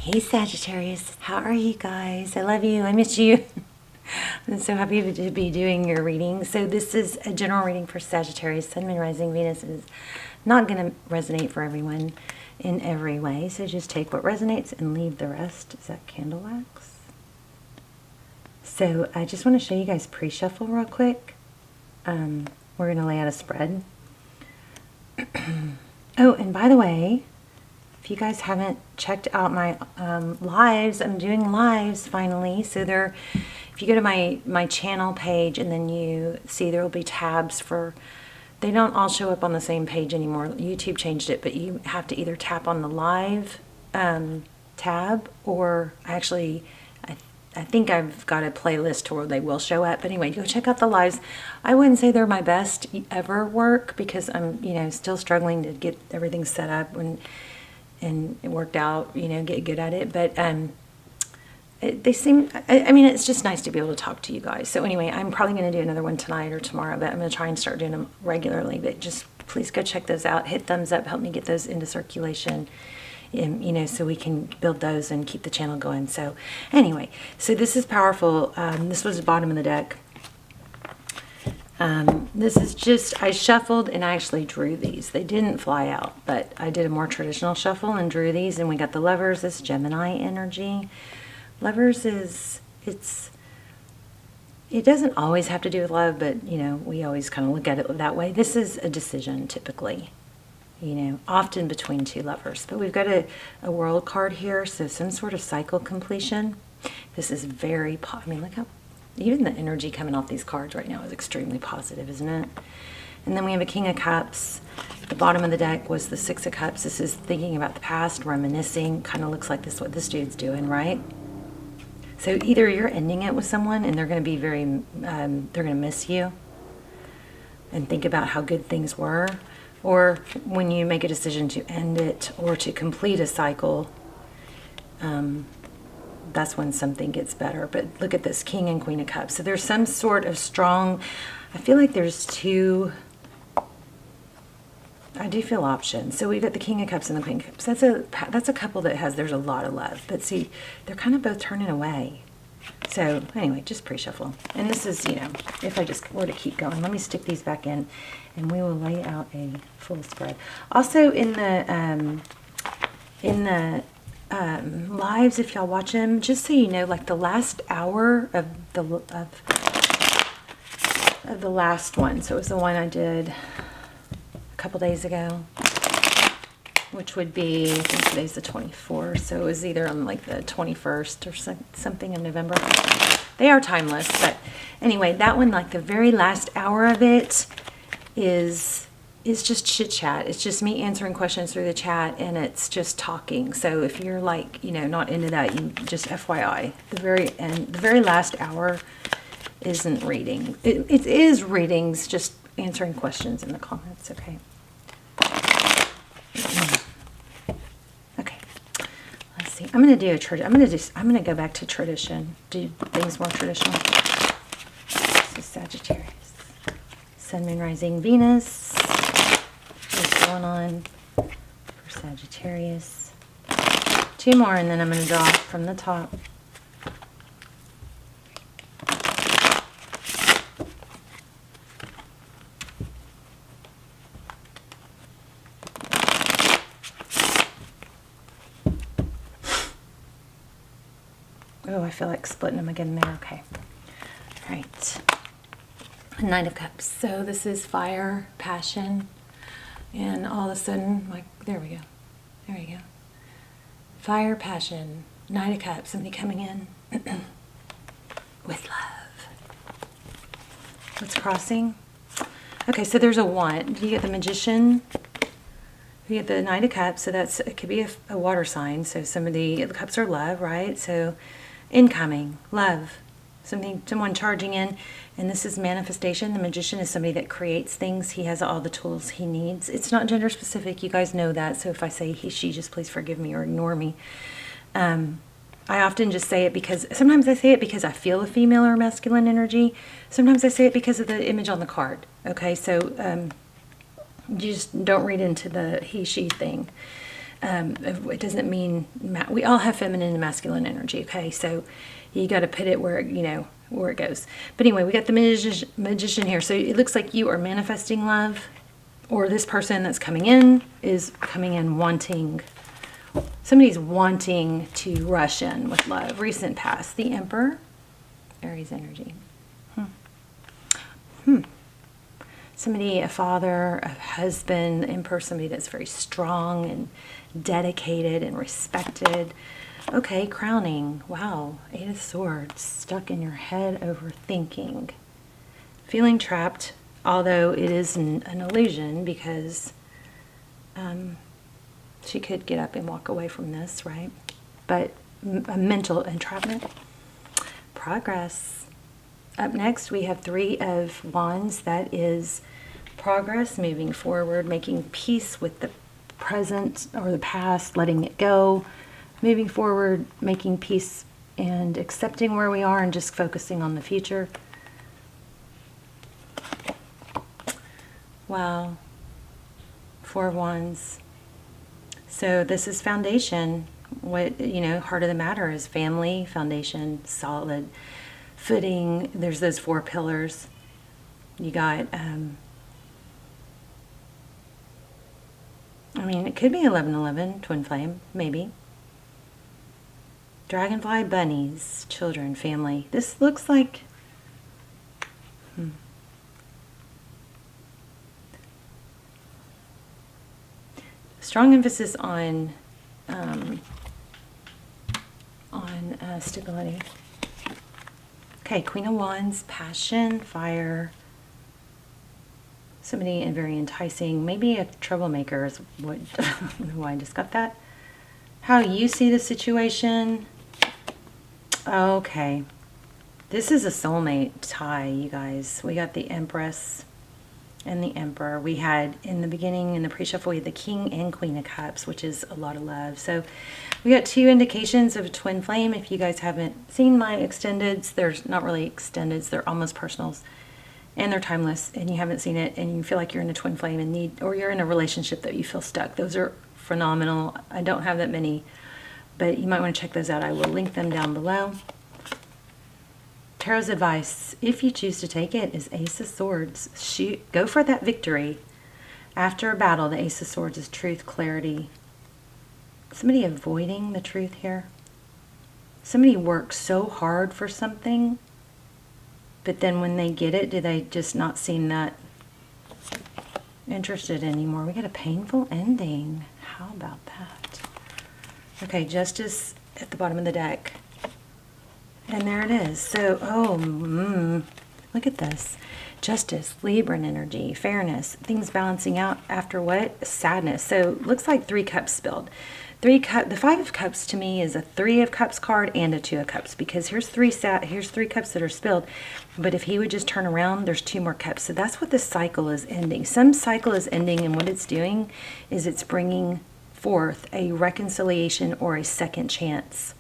Hey Sagittarius, how are you guys? I love you. I miss you. I'm so happy to be doing your reading. So this is a general reading for Sagittarius. Sun, Moon, Rising, Venus is not going to resonate for everyone in every way. So just take what resonates and leave the rest. Is that candle wax? So I just want to show you guys pre-shuffle real quick. We're going to lay out a spread. Oh, and by the way, if you guys haven't checked out my lives, I'm doing lives finally. So there, if you go to my channel page and then you see there will be tabs for, they don't all show up on the same page anymore. YouTube changed it, but you have to either tap on the live tab, or actually I think I've got a playlist to where they will show up. But anyway, go check out the lives. I wouldn't say they're my best ever work because I'm, still struggling to get everything set up and it worked out, get good at it. But they seem, I mean, it's just nice to be able to talk to you guys. So anyway, I'm probably going to do another one tonight or tomorrow, but I'm going to try and start doing them regularly. But just please go check those out. Hit thumbs up, help me get those into circulation. So we can build those and keep the channel going. So anyway, so this is powerful. This was the bottom of the deck. This is just, I shuffled and I actually drew these. They didn't fly out, but I did a more traditional shuffle and drew these, and we got the Lovers, this Gemini energy. Lovers is, it doesn't always have to do with love, but we always kind of look at it that way. This is a decision typically. Often between two lovers. But we've got a world card here, so some sort of cycle completion. This is very, I mean, look how, even the energy coming off these cards right now is extremely positive, isn't it? And then we have a King of Cups. The bottom of the deck was the Six of Cups. This is thinking about the past, reminiscing. Kind of looks like this is what this dude's doing, right? So either you're ending it with someone and they're going to be very, they're going to miss you and think about how good things were. Or when you make a decision to end it or to complete a cycle, that's when something gets better. But look at this, King and Queen of Cups. So there's some sort of strong, I feel like there's two, I do feel options. So we've got the King of Cups and the Queen of Cups. That's a couple that there's a lot of love. But see, they're kind of both turning away. So anyway, just pre-shuffle. And this is, if I just were to keep going, let me stick these back in and we will lay out a full spread. Also in the lives, if y'all watch them, just so you know, like the last hour of the last one. So it was the one I did a couple days ago, which would be, I think today's the 24th, so it was either on like the 21st or something in November. They are timeless, but anyway, that one, like the very last hour of it is just chit chat. It's just me answering questions through the chat, and it's just talking. So if you're like, not into that, you just FYI, the very end, the very last hour isn't reading. It is readings, just answering questions in the comments, okay? Okay, let's see. I'm going to do I'm going to go back to tradition. Do things more traditional. This is Sagittarius. Sun, Moon, Rising, Venus. What's going on for Sagittarius? Two more, and then I'm going to draw from the top. Oh, I feel like splitting them again there. Okay. All right. Knight of Cups. So this is fire, passion, and all of a sudden, like, there we go. There you go. Fire, passion, Knight of Cups, somebody coming in with love. What's crossing? Okay, so there's a one. You get the Magician. You get the Knight of Cups, so it could be a water sign. So the cups are love, right? So incoming, love, someone charging in, and this is manifestation. The Magician is somebody that creates things. He has all the tools he needs. It's not gender specific. You guys know that. So if I say he, she, just please forgive me or ignore me. I often just say it because, sometimes I say it because I feel a female or masculine energy. Sometimes I say it because of the image on the card. Okay, so you just don't read into the he, she thing. It doesn't mean we all have feminine and masculine energy. Okay, so you got to put it where where it goes. But anyway, we got the magician here. So it looks like you are manifesting love, or this person that's coming in is coming in wanting. Somebody's wanting to rush in with love. Recent past, the Emperor, Aries energy. Somebody, a father, a husband, Emperor, somebody that's very strong and dedicated and respected. Okay, crowning. Wow, 8 of Swords, stuck in your head overthinking. Feeling trapped, although it is an illusion because she could get up and walk away from this, right? But a mental entrapment. Progress. Up next, we have 3 of Wands. That is progress, moving forward, making peace with the present or the past, letting it go, moving forward, making peace and accepting where we are and just focusing on the future. Wow. 4 of Wands. So this is foundation. What, heart of the matter is family, foundation, solid footing. There's those 4 pillars. You got, it could be 1111, twin flame, maybe. Dragonfly, bunnies, children, family. This looks like, strong emphasis on stability. Okay, Queen of Wands, passion, fire. Somebody very enticing, maybe a troublemaker is what, why I just got that. How you see the situation. Okay, this is a soulmate tie, you guys. We got the Empress and the Emperor. We had, in the beginning, in the pre-shuffle, we had the King and Queen of Cups, which is a lot of love. So we got 2 indications of a twin flame. If you guys haven't seen my extendeds, there's not really extendeds, they're almost personals. And they're timeless, and you haven't seen it, and you feel like you're in a twin flame and need, or you're in a relationship that you feel stuck. Those are phenomenal. I don't have that many, but you might want to check those out. I will link them down below. Tarot's advice, if you choose to take it, is Ace of Swords. Go for that victory. After a battle, the Ace of Swords is truth, clarity. Somebody avoiding the truth here. Somebody works so hard for something, but then when they get it, do they just not seem that interested anymore? We got a painful ending. How about that? Okay, Justice at the bottom of the deck. And there it is. So, look at this. Justice, Libran energy, fairness, things balancing out after what? Sadness. So, looks like 3 cups spilled. The 5 of Cups to me is a 3 of Cups card and a 2 of Cups, because here's 3 cups that are spilled, but if he would just turn around, there's 2 more cups. So that's what this cycle is ending. Some cycle is ending, and what it's doing is it's bringing forth a reconciliation or a second chance.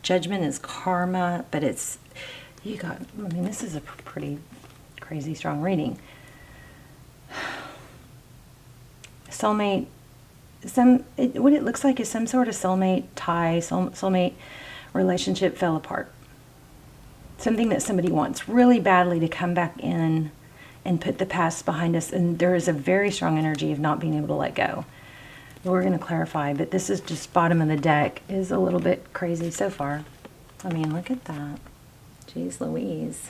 Judgment is karma, but this is a pretty crazy strong reading. Soulmate. What it looks like is some sort of soulmate tie, soulmate relationship fell apart. Something that somebody wants really badly to come back in and put the past behind us, and there is a very strong energy of not being able to let go. We're going to clarify, but this is just bottom of the deck is a little bit crazy so far. Look at that. Jeez Louise.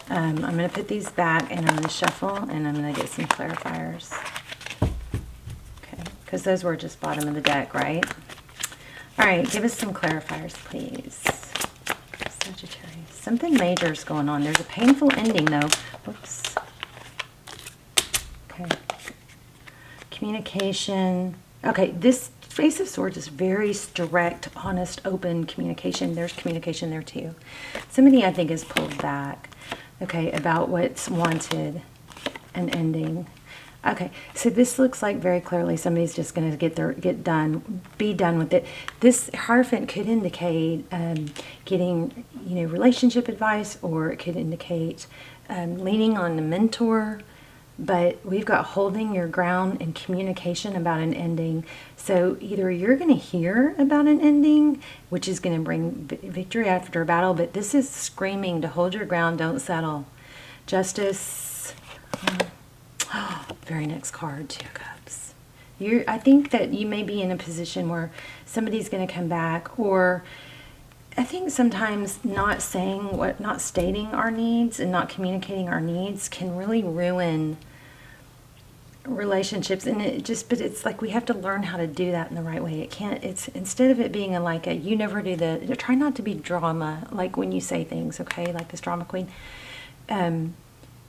I'm going to put these back, and I'm going to shuffle, and I'm going to get some clarifiers. Okay, because those were just bottom of the deck, right? All right, give us some clarifiers, please. Sagittarius. Something major is going on. There's a painful ending, though. Whoops. Okay. Communication. Okay, this Ace of Swords is very direct, honest, open communication. There's communication there, too. Somebody, I think, is pulled back. Okay, about what's wanted and ending. Okay, so this looks like very clearly somebody's just going to be done with it. This Hierophant could indicate getting, relationship advice, or it could indicate leaning on a mentor, but we've got holding your ground and communication about an ending. So either you're going to hear about an ending, which is going to bring victory after a battle, but this is screaming to hold your ground, don't settle. Justice. Very next card, Two of Cups. I think that you may be in a position where somebody's going to come back, or I think sometimes not stating our needs and not communicating our needs can really ruin relationships. And but it's like we have to learn how to do that in the right way. It's instead of it being you never do try not to be drama, like when you say things, okay, like this drama queen.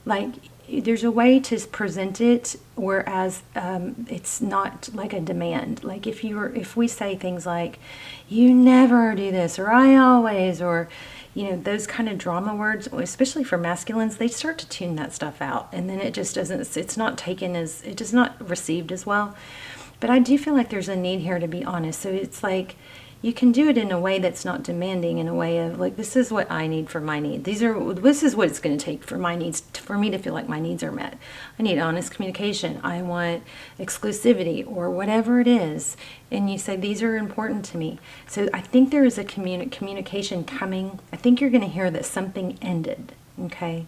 Like there's a way to present it, whereas it's not like a demand. Like if we say things like, you never do this, or I always, or those kind of drama words, especially for masculines, they start to tune that stuff out, and then it just doesn't, it's not received as well. But I do feel like there's a need here to be honest. So it's like you can do it in a way that's not demanding, in a way of like, this is what I need for my needs. This is what it's going to take for my needs, for me to feel like my needs are met. I need honest communication. I want exclusivity, or whatever it is. And you say, these are important to me. So I think there is a communication coming. I think you're going to hear that something ended. Okay.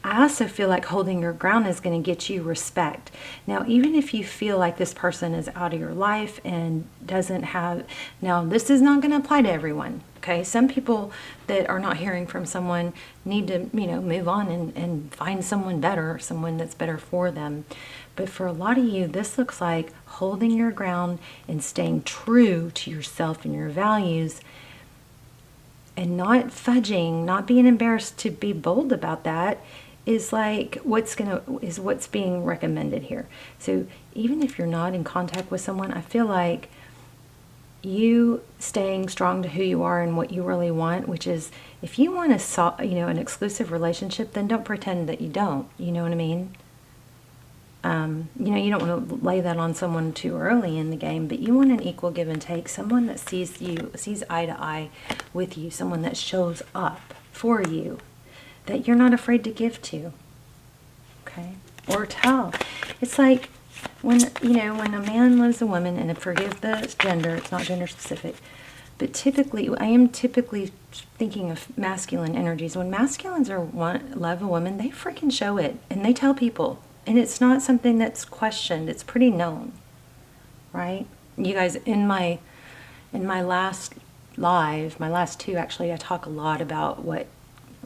I also feel like holding your ground is going to get you respect. Now, even if you feel like this person is out of your life and doesn't have, now this is not going to apply to everyone, okay? Some people that are not hearing from someone need to, move on and find someone better, someone that's better for them. But for a lot of you, this looks like holding your ground and staying true to yourself and your values, and not fudging, not being embarrassed to be bold about that. Is what's being recommended here. So even if you're not in contact with someone, I feel like you staying strong to who you are and what you really want, which is, if you want an exclusive relationship, then don't pretend that you don't. You know what I mean? You don't want to lay that on someone too early in the game, but you want an equal give and take, someone that sees eye to eye with you, someone that shows up for you, that you're not afraid to give to, okay, or tell. It's like when a man loves a woman, and forgive the gender, it's not gender specific, but I am typically thinking of masculine energies. When masculines love a woman, they freaking show it, and they tell people, and it's not something that's questioned. It's pretty known, right? You guys, in my last live, my last two actually, I talk a lot about what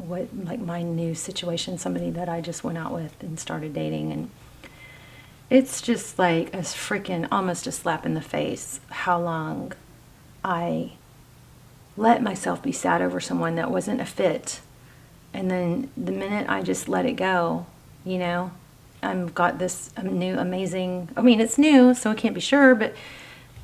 like my new situation, somebody that I just went out with and started dating, and it's just like almost a slap in the face how long I let myself be sad over someone that wasn't a fit, and then the minute I just let it go, I've got this new amazing, it's new, so I can't be sure, but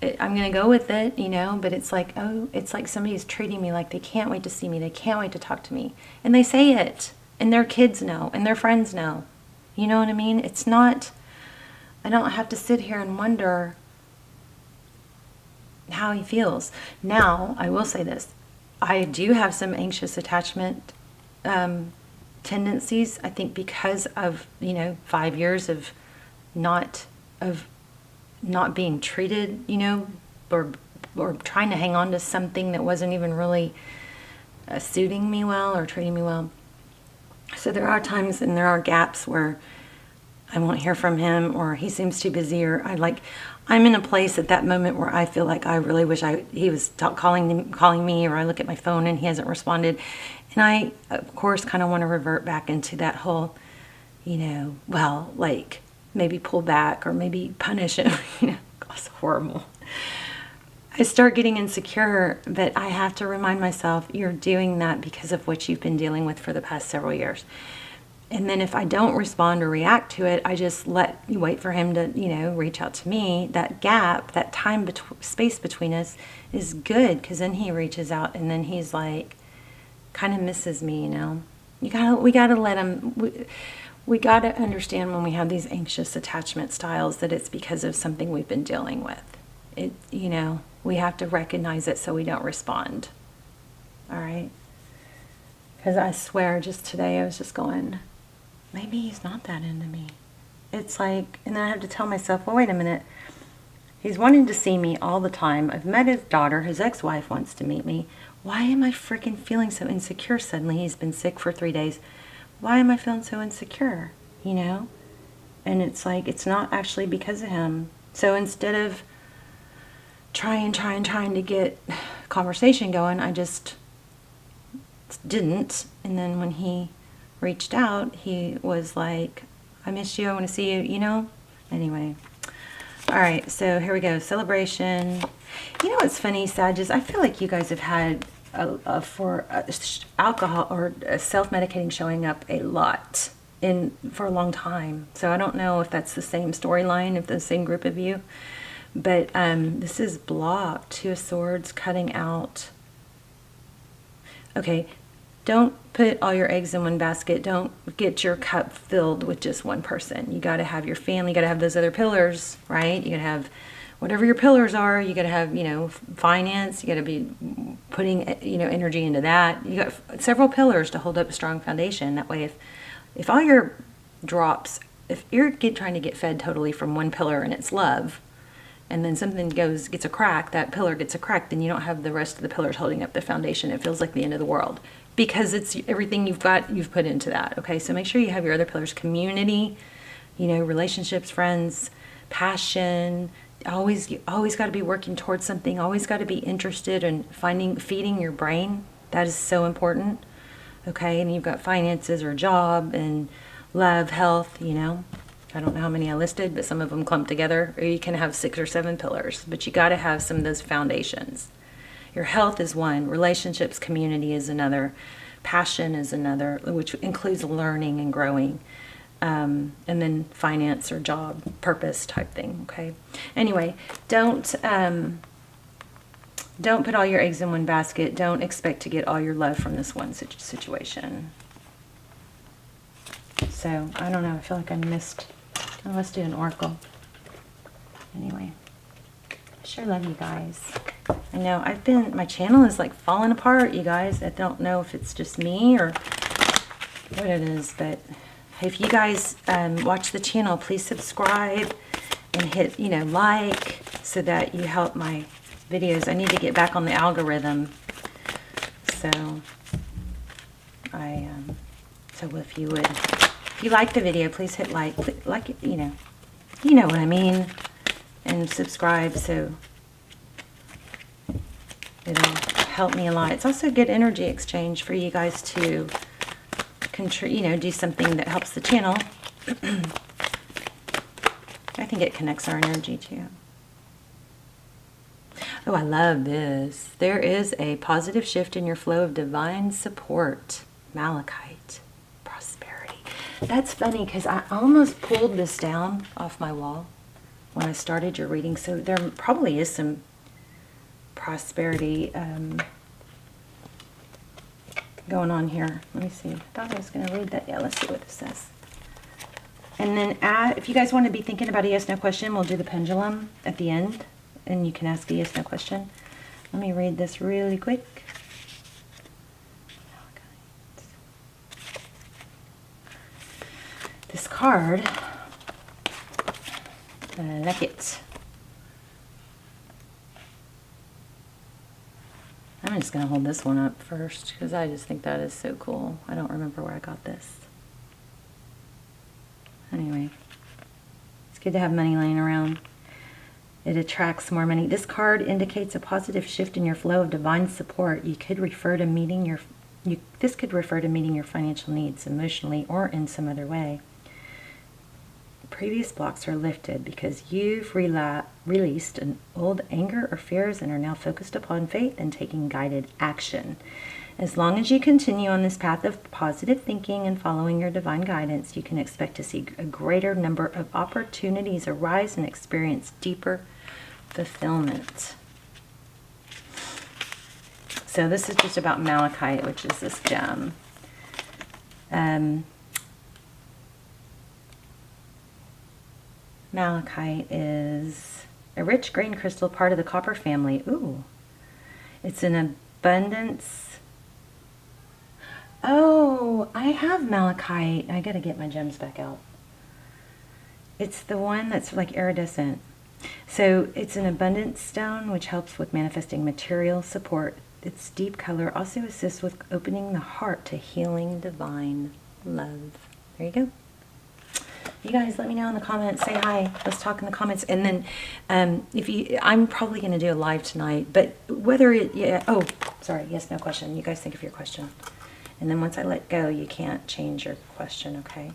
I'm going to go with it, but it's like somebody's treating me like they can't wait to see me. They can't wait to talk to me. And they say it, and their kids know, and their friends know. You know what I mean? It's not, I don't have to sit here and wonder how he feels. Now, I will say this. I do have some anxious attachment tendencies, I think, because of, 5 years of not being treated, or trying to hang on to something that wasn't even really suiting me well or treating me well. So there are times and there are gaps where I won't hear from him, or he seems too busy, or I'm in a place at that moment where I feel like I really wish he was calling me, or I look at my phone and he hasn't responded. And I, of course, kind of want to revert back into that whole, maybe pull back or maybe punish him. It's horrible. I start getting insecure, but I have to remind myself, you're doing that because of what you've been dealing with for the past several years. And then if I don't respond or react to it, I just wait for him to, reach out to me. That gap, that space between us is good, because then he reaches out, and then he's like, kind of misses me, we gotta let him. We got to understand when we have these anxious attachment styles that it's because of something we've been dealing with. We have to recognize it so we don't respond. All right? Because I swear, just today I was just going, maybe he's not that into me. It's like, and then I have to tell myself, well, wait a minute. He's wanting to see me all the time. I've met his daughter. His ex-wife wants to meet me. Why am I freaking feeling so insecure suddenly? He's been sick for 3 days. Why am I feeling so insecure? You know? And it's like, it's not actually because of him. So instead of trying to get conversation going, I just didn't. And then when he reached out, he was like, I miss you, I want to see you, you know? Anyway. All right, so here we go. Celebration. You know what's funny, Sagittarius? I feel like you guys have had alcohol or self-medicating showing up a lot for a long time. So I don't know if that's the same storyline, if the same group of you. But this is blocked. Two of Swords, cutting out. Okay, don't put all your eggs in one basket. Don't get your cup filled with just one person. You got to have your family. You got to have those other pillars, right? You got to have whatever your pillars are. You got to have, you know, finance. You got to be putting, you know, energy into that. You got several pillars to hold up a strong foundation. That way, if all your drops, if you're trying to get fed totally from one pillar and it's love, and then something gets a crack, that pillar gets a crack, then you don't have the rest of the pillars holding up the foundation. It feels like the end of the world because it's everything you've got, you've put into that. Okay, so make sure you have your other pillars: community, you know, relationships, friends, passion. You always got to be working towards something. Always got to be interested in feeding your brain. That is so important. Okay, and you've got finances or job and love, health, you know. I don't know how many I listed, but some of them clump together. Or you can have 6 or 7 pillars, but you got to have some of those foundations. Your health is one, relationships, community is another, passion is another, which includes learning and growing, and then finance or job, purpose type thing. Okay. Anyway, don't put all your eggs in one basket. Don't expect to get all your love from this one situation. So I don't know. I feel like I must do an oracle. Anyway, I sure love you guys. I know my channel is like falling apart, you guys. I don't know if it's just me or what it is, but if you guys watch the channel, please subscribe and hit, you know, like, so that you help my videos. I need to get back on the algorithm. So if you like the video, please hit like it, you know what I mean, and subscribe, so it'll help me a lot. It's also good energy exchange for you guys to do something that helps the channel. I think it connects our energy too. Oh, I love this. There is a positive shift in your flow of divine support. Malachite. Prosperity. That's funny because I almost pulled this down off my wall when I started your reading. So there probably is some prosperity going on here. Let me see. I thought I was going to read that. Yeah, let's see what it says. And then if you guys want to be thinking about a yes, no question, we'll do the pendulum at the end. And you can ask a yes, no question. Let me read this really quick. This card, I like it. I'm just going to hold this one up first because I just think that is so cool. I don't remember where I got this. Anyway, it's good to have money laying around. It attracts more money. This card indicates a positive shift in your flow of divine support. This could refer to meeting your financial needs emotionally or in some other way. Previous blocks are lifted because you've released an old anger or fears and are now focused upon faith and taking guided action. As long as you continue on this path of positive thinking and following your divine guidance, you can expect to see a greater number of opportunities arise and experience deeper fulfillment. So this is just about malachite, which is this gem. Malachite is a rich green crystal, part of the copper family. Ooh, it's an abundance. Oh, I have malachite. I gotta get my gems back out. It's the one that's like iridescent. So it's an abundance stone, which helps with manifesting material support. Its deep color also assists with opening the heart to healing divine love. There you go. You guys let me know in the comments. Say hi. Let's talk in the comments. And then if you, I'm probably going to do a live tonight, but whether it, yeah, oh, sorry. Yes, no question. You guys think of your question. And then once I let go, you can't change your question, okay?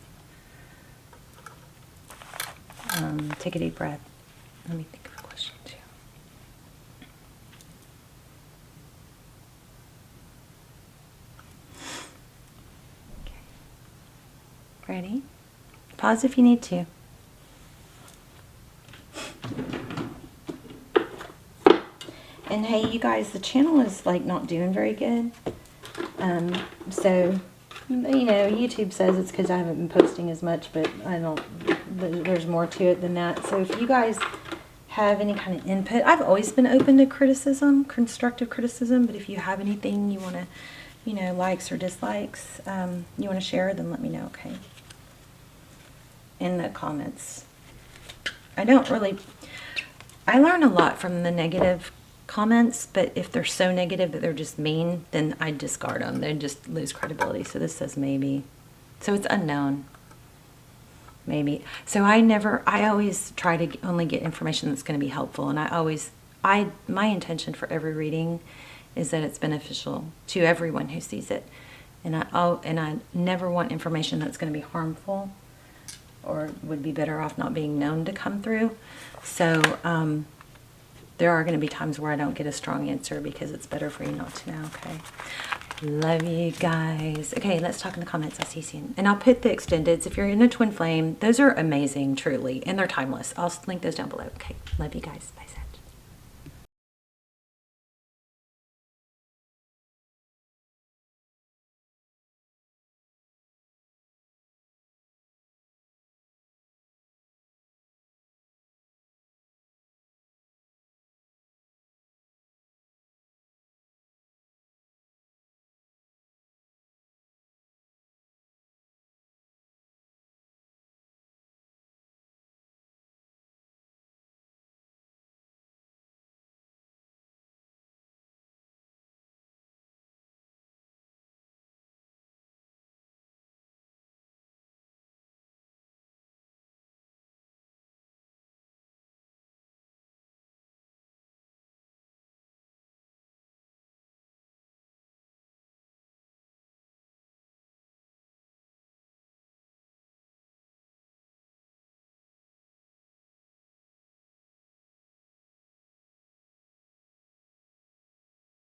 Take a deep breath. Let me think of a question too. Okay. Ready? Pause if you need to. And hey, you guys, the channel is like not doing very good. So, you know, YouTube says it's because I haven't been posting as much, but I don't, there's more to it than that. So if you guys have any kind of input, I've always been open to criticism, constructive criticism, but if you have anything you want to, you know, likes or dislikes, you want to share, then let me know, okay? In the comments. I learn a lot from the negative comments, but if they're so negative that they're just mean, then I discard them. They just lose credibility. So this says maybe. So it's unknown. Maybe. So I always try to only get information that's going to be helpful. And my intention for every reading is that it's beneficial to everyone who sees it. And I never want information that's going to be harmful or would be better off not being known to come through. So there are going to be times where I don't get a strong answer because it's better for you not to know, okay? Love you guys. Okay, let's talk in the comments. I'll see you soon. And I'll put the extendeds. If you're in a twin flame, those are amazing, truly. And they're timeless. I'll link those down below. Okay, love you guys. Bye.